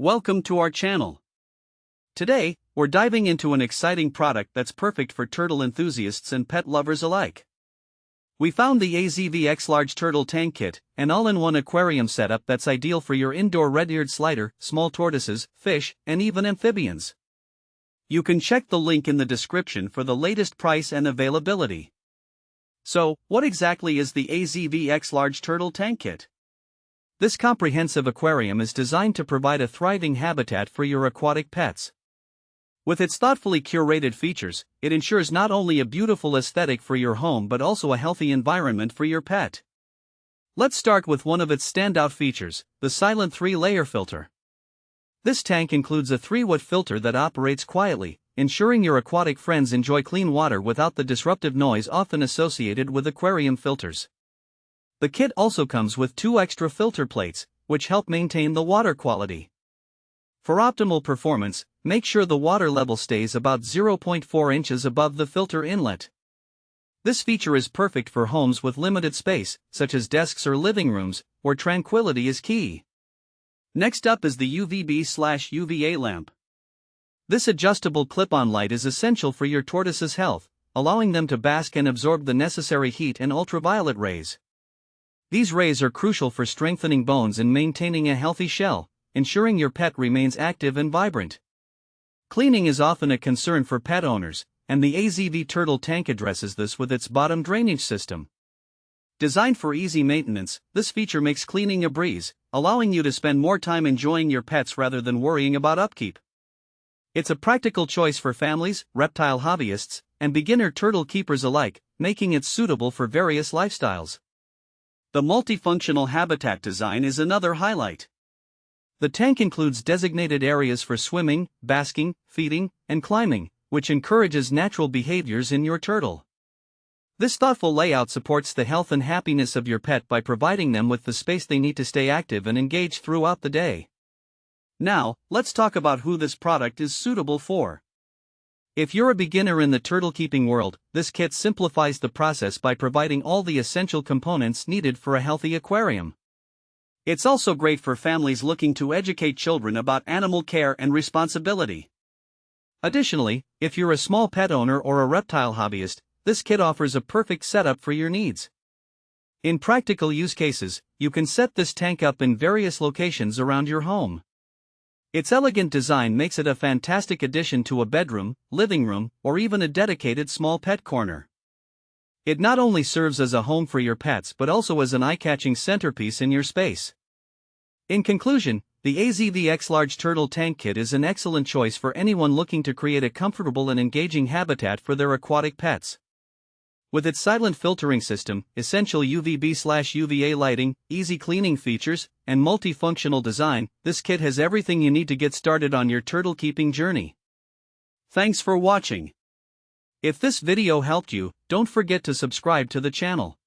Welcome to our channel. Today, we're diving into an exciting product that's perfect for turtle enthusiasts and pet lovers alike. We found the AZV XLarge Turtle Tank Kit, an all-in-one aquarium setup that's ideal for your indoor red-eared slider, small tortoises, fish, and even amphibians. You can check the link in the description for the latest price and availability. So, what exactly is the AZV XLarge Turtle Tank Kit? This comprehensive aquarium is designed to provide a thriving habitat for your aquatic pets. With its thoughtfully curated features, it ensures not only a beautiful aesthetic for your home but also a healthy environment for your pet. Let's start with one of its standout features, the silent 3-layer filter. This tank includes a 3-watt filter that operates quietly, ensuring your aquatic friends enjoy clean water without the disruptive noise often associated with aquarium filters. The kit also comes with 2 extra filter plates, which help maintain the water quality. For optimal performance, make sure the water level stays about 0.4 inches above the filter inlet. This feature is perfect for homes with limited space, such as desks or living rooms, where tranquility is key. Next up is the UVB/UVA lamp. This adjustable clip-on light is essential for your tortoise's health, allowing them to bask and absorb the necessary heat and ultraviolet rays. These rays are crucial for strengthening bones and maintaining a healthy shell, ensuring your pet remains active and vibrant. Cleaning is often a concern for pet owners, and the AZV Turtle Tank addresses this with its bottom drainage system. Designed for easy maintenance, this feature makes cleaning a breeze, allowing you to spend more time enjoying your pets rather than worrying about upkeep. It's a practical choice for families, reptile hobbyists, and beginner turtle keepers alike, making it suitable for various lifestyles. The multifunctional habitat design is another highlight. The tank includes designated areas for swimming, basking, feeding, and climbing, which encourages natural behaviors in your turtle. This thoughtful layout supports the health and happiness of your pet by providing them with the space they need to stay active and engaged throughout the day. Now, let's talk about who this product is suitable for. If you're a beginner in the turtle keeping world, this kit simplifies the process by providing all the essential components needed for a healthy aquarium. It's also great for families looking to educate children about animal care and responsibility. Additionally, if you're a small pet owner or a reptile hobbyist, this kit offers a perfect setup for your needs. In practical use cases, you can set this tank up in various locations around your home. Its elegant design makes it a fantastic addition to a bedroom, living room, or even a dedicated small pet corner. It not only serves as a home for your pets but also as an eye-catching centerpiece in your space. In conclusion, the AZV XLarge Turtle Tank Kit is an excellent choice for anyone looking to create a comfortable and engaging habitat for their aquatic pets. With its silent filtering system, essential UVB/UVA lighting, easy cleaning features, and multifunctional design, this kit has everything you need to get started on your turtle keeping journey. Thanks for watching. If this video helped you, don't forget to subscribe to the channel.